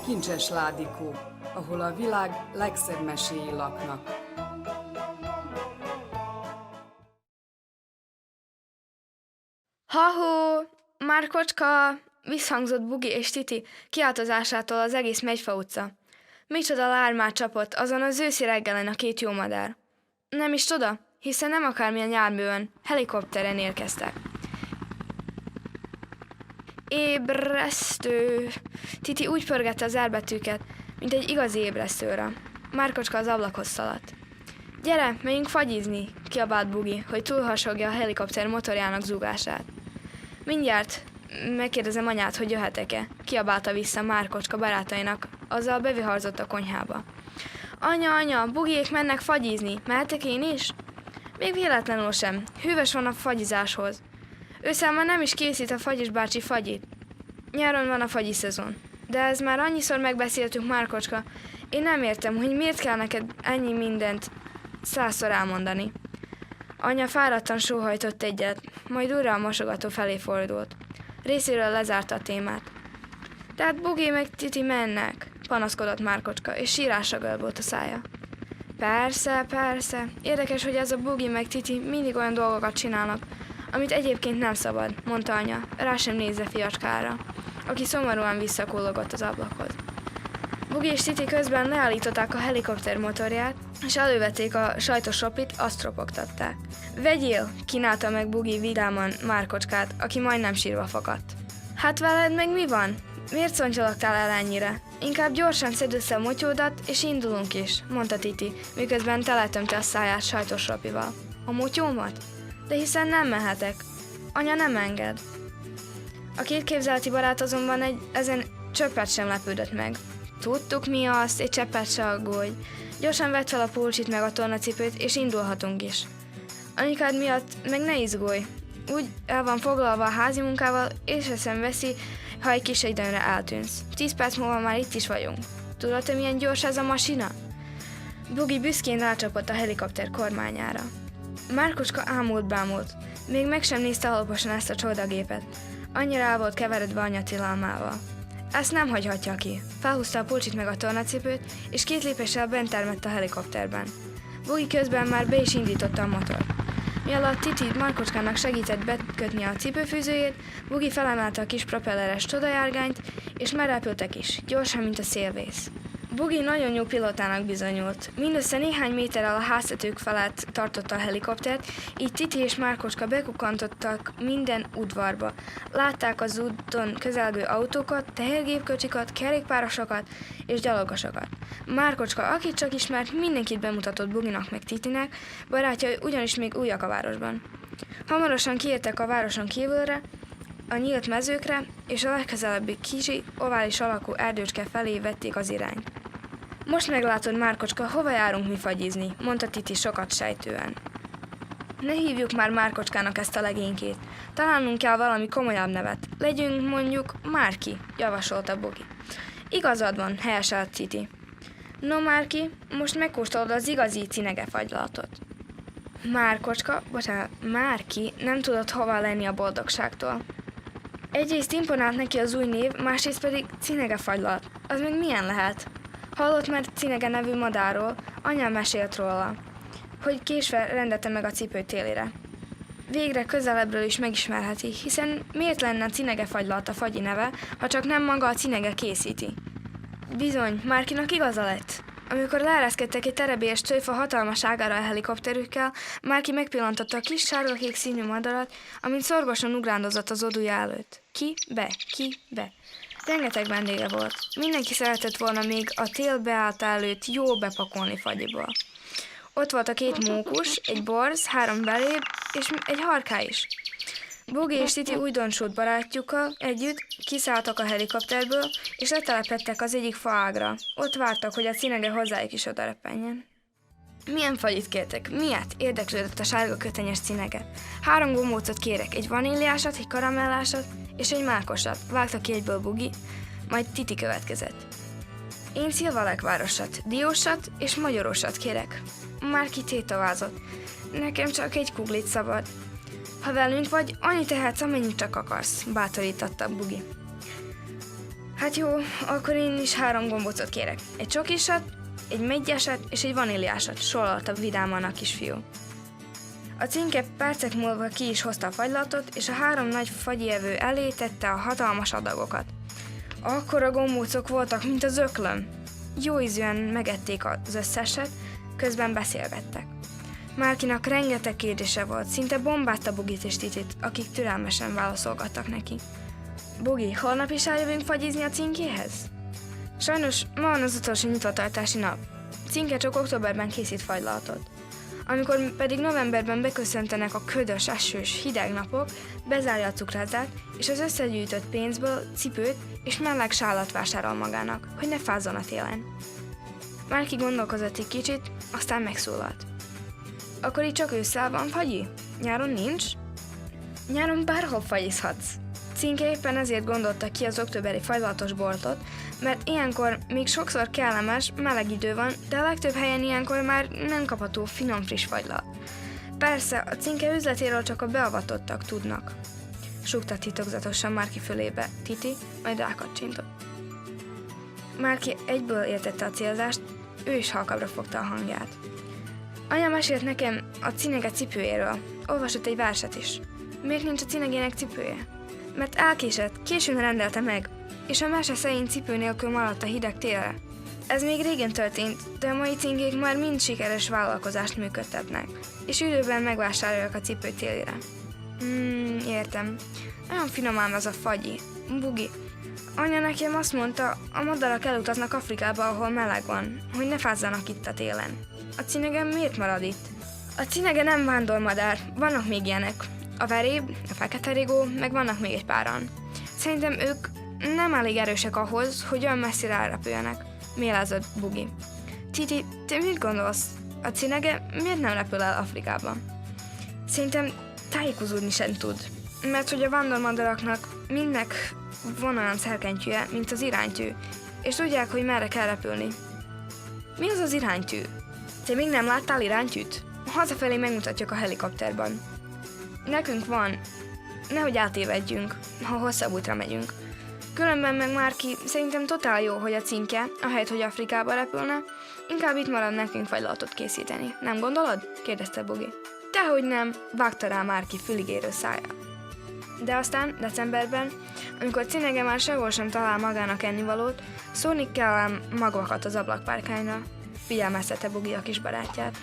Kincses Ládikó, ahol a világ legszebb meséi laknak. Ha-hó! Márkocska! Visszhangzott Bugi és Titi kiáltozásától az egész Megyfa utca. Micsoda lármát csapott azon az őszi reggelen a két jó madár. Nem is csoda, hiszen nem akármilyen járművön, helikopteren érkeztek. Ébresztő! Titi úgy pörgette az árbetűket, mint egy igazi ébresztőre. Márkocska az ablakhoz szaladt. Gyere, menjünk fagyizni, kiabált Bugi, hogy túlhasogja a helikopter motorjának zúgását. Mindjárt megkérdezem anyát, hogy jöhetek-e, kiabálta vissza Márkocska barátainak, azzal beviharzott a konyhába. Anya, Bugiék mennek fagyizni, mehetek én is? Még véletlenül sem, hűvös van a fagyizáshoz. Ősszel már nem is készít a fagyis bácsi fagyit. Nyáron van a fagyi szezon. De ez már annyiszor megbeszéltünk, Márkocska. Én nem értem, hogy miért kell neked ennyi mindent 100-szor elmondani. Anya fáradtan sóhajtott egyet, majd újra a mosogató felé fordult. Részéről lezárta a témát. Tehát Bugi meg Titi mennek, panaszkodott Márkocska, és sírásra görbült a szája. Persze. Érdekes, hogy ez a Bugi meg Titi mindig olyan dolgokat csinálnak, amit egyébként nem szabad, mondta anya, rá sem nézve fiacskára, aki szomorúan visszakóllogott az ablakhoz. Bugi és Titi közben leállították a helikopter motorját, és elővették a sajtos ropit, azt ropogtatták. Vegyél, kínálta meg Bugi vidáman Márkocskát, aki majdnem sírva fakadt. Hát veled meg mi van? Miért szontyologtál el ennyire? Inkább gyorsan szedd össze a motyódat, és indulunk is, mondta Titi, miközben teletömte a száját sajtos ropival. A motyómat? De hiszen nem mehetek. Anya nem enged. A két képzeleti barát azonban ezen csöppet sem lepődött meg. Tudtuk mi azt, egy cseppet se aggódj. Gyorsan vedd fel a pulcsit meg a tornacipőt, és indulhatunk is. Anyukád miatt meg ne izgulj. Úgy el van foglalva a házi munkával, és eszem veszi, ha egy kis időre eltűnsz. 10 perc múlva már itt is vagyunk. Tudod, te milyen gyors ez a masina? Bugi büszkén rácsapott a helikopter kormányára. Márkocska ámult-bámult. Még meg sem nézte alaposan ezt a csodagépet. Annyira el volt keveredve anya tilalmával. Ezt nem hagyhatja ki. Felhúzta a pulcsit meg a tornacipőt, és 2 lépéssel bent termett a helikopterben. Bugi közben már be is indította a motort. Mialatt Titi Márkocskának segített bekötni a cipőfűzőjét, Bugi felemelte a kis propelleres csodajárgányt, és már repültek is, gyorsan, mint a szélvész. Bugi nagyon jó pilótának bizonyult. Mindössze néhány méterrel a háztetők felett tartotta a helikoptert, így Titi és Márkocska bekukantottak minden udvarba. Látták az úton közelgő autókat, tehergépkocsikat, kerékpárosokat és gyalogosokat. Márkocska, akit csak ismert, mindenkit bemutatott Buginak meg Titinek, barátjai ugyanis még újak a városban. Hamarosan kiértek a városon kívülre, a nyílt mezőkre, és a legközelebbi kicsi, ovális alakú erdőcske felé vették az irányt. Most meglátod, Márkocska, hova járunk mi fagyizni, mondta Titi sokat sejtően. Ne hívjuk már Márkocskának ezt a legénykét. Találnunk kell valami komolyabb nevet. Legyünk mondjuk Márki, javasolta Bugi. Igazad van, helyeselt Titi. No, Márki, most megkóstolod az igazi cinegefagylalatot. Márki nem tudott hova lenni a boldogságtól. Egyrészt imponált neki az új név, másrészt pedig cinegefagylat. Az még milyen lehet? Hallott már Cinege nevű madárról, anyám mesélt róla, hogy késve rendelte meg a cipőt télire. Végre közelebbről is megismerheti, hiszen miért lenne cinegefagylat a fagyi neve, ha csak nem maga a cinege készíti? Bizony, Márkinak igaza lett. Amikor leereszkedtek egy terebélyes tőfa hatalmas ágára a helikopterükkel, Márki megpillantotta a kis sárga-kék színű madarat, amint szorgosan ugrándozott az odúja előtt. Ki, be. Rengeteg vendége volt. Mindenki szeretett volna még a tél beállta előtt jó bepakolni fagyiból. Ott volt a 2 mókus, egy borz, 3 beléb és egy harká is. Bugi és Titi újdonsult barátjukkal együtt kiszálltak a helikopterből, és letelepedtek az egyik faágra. Ott vártak, hogy a cinege hozzájuk is odarepenjen. Milyen fagyit kértek? Miért? Érdeklődött a sárga kötenyes cinege. 3 gombócot kérek, egy vaníliásat, egy karamellásat és egy mákosat. Vágta ki egyből Bugi, majd Titi következett. Én szilvalekvárosat, diósat és magyarosat kérek. Márki tétovázott. Nekem csak egy kuglit szabad. Ha velünk vagy, annyit tehetsz, amennyit csak akarsz, bátorította Bugi. Hát jó, akkor én is 3 gombócot kérek. Egy csokisat, egy meggyesat és egy vaníliásat, sorolta vidáman a kisfiú. A cinke percek múlva ki is hozta a fagylatot, és a 3 nagy fagyjevő elé tette a hatalmas adagokat. Akkora gombócok voltak, mint az öklöm. Jó ízűen megették az összeset, közben beszélgettek. Márkinak rengeteg kérdése volt, szinte bombázta Bugit és Titit, akik türelmesen válaszolgattak neki. Bugi, holnap is eljövünk fagyizni a cinkéhez? Sajnos ma van az utolsó nyitvatartási nap. Cinke csak októberben készít fagylaltot. Amikor pedig novemberben beköszöntenek a ködös, esős, hideg napok, bezárja a cukrázát, és az összegyűjtött pénzből cipőt és meleg sálat vásárol magának, hogy ne fázzon a télen. Márki gondolkozott egy kicsit, aztán megszólalt. Akkor itt csak ősszel van fagyi? Nyáron nincs? Nyáron bárhol fagyizhatsz. Cinke éppen ezért gondolta ki az októberi fagylaltos boltot, mert ilyenkor még sokszor kellemes, meleg idő van, de a legtöbb helyen ilyenkor már nem kapható finom friss fagylalt. Persze, a cinke üzletéről csak a beavatottak tudnak. Súgta titokzatosan Márki fölébe Titi, majd rákacsintott. Márki egyből értette a célzást, ő is halkabbra fogta a hangját. Anya mesélt nekem a cinege cipőjéről, olvasott egy verset is. Miért nincs a cinegének cipője? Mert elkésett, későn rendelte meg, és a mese szerint cipő nélkül maradt a hideg télre. Ez még régen történt, de a mai cingék már mind sikeres vállalkozást működtetnek, és időben megvásárolják a cipő télére. Értem. Olyan finom ám ez a fagyi. Bugi. Anya nekem azt mondta, a madarak elutaznak Afrikába, ahol meleg van, hogy ne fázzanak itt a télen. A cinege miért marad itt? A cinege nem vándormadár, vannak még ilyenek. A veréb, a fekete rigó, meg vannak még egy páran. Szerintem ők nem elég erősek ahhoz, hogy olyan messzire elrepüljenek, mélázott Bugi. Titi, te mit gondolsz? A cinege miért nem repül el Afrikába? Szerintem tájékozódni sem tud, mert hogy a vándormadaraknak mindnek van olyan szerkentyűje, mint az iránytű, és tudják, hogy merre kell repülni. Mi az az iránytű? Te még nem láttál iránytűt? Hazafelé megmutatjuk a helikopterben. Nekünk van, nehogy átévedjünk, ha hosszabb útra megyünk. Különben meg Márki, szerintem totál jó, hogy a cinke, ahelyett, hogy Afrikába repülne, inkább itt marad nekünk fagylaltot készíteni. Nem gondolod? Kérdezte Bugi. Dehogy nem, vágta rá Márki füligérő szája. De aztán, decemberben, amikor cinege már sehol sem talál magának ennivalót, szórni kell ám magvakat az ablakpárkányra, figyelmeztette Bugi a kis barátját.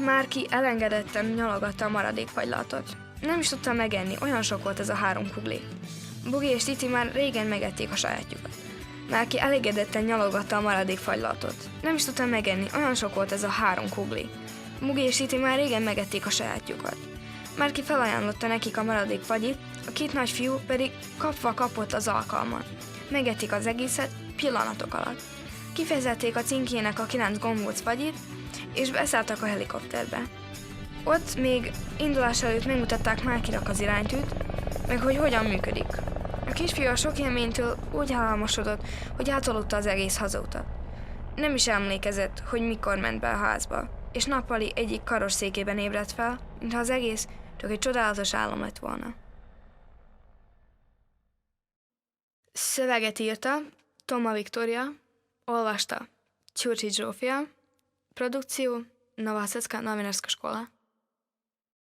Márki elengedetten nyalogatta a maradék fagylaltot. Nem is tudta megenni, olyan sok volt ez a 3 kugli. Bugi és Titi már régen megették a sajátjukat. Márki elégedetten nyalogatta a maradék fagylaltot. Nem is tudta megenni, olyan sok volt ez a 3 kugli. Bugi és Titi már régen megették a sajátjukat. Márki felajánlotta nekik a maradék fagyit, a 2 nagy fiú pedig kapva kapott az alkalmat. Megették az egészet pillanatok alatt. Kifejezették a cinkének a 9 gombóc fagyit, és beszálltak a helikopterbe. Ott még indulás előtt megmutatták Márkinak az iránytűt, meg hogy hogyan működik. A kisfiú a sok élménytől úgy álmosodott, hogy átolódta az egész hazautat. Nem is emlékezett, hogy mikor ment be a házba, és nappali egyik karosszékében ébredt fel, mintha az egész csak egy csodálatos álom lett volna. Szöveget írta Toma Viktória, olvasta Gyurcsi Zsófia, produkció Novácecká novinárská škola.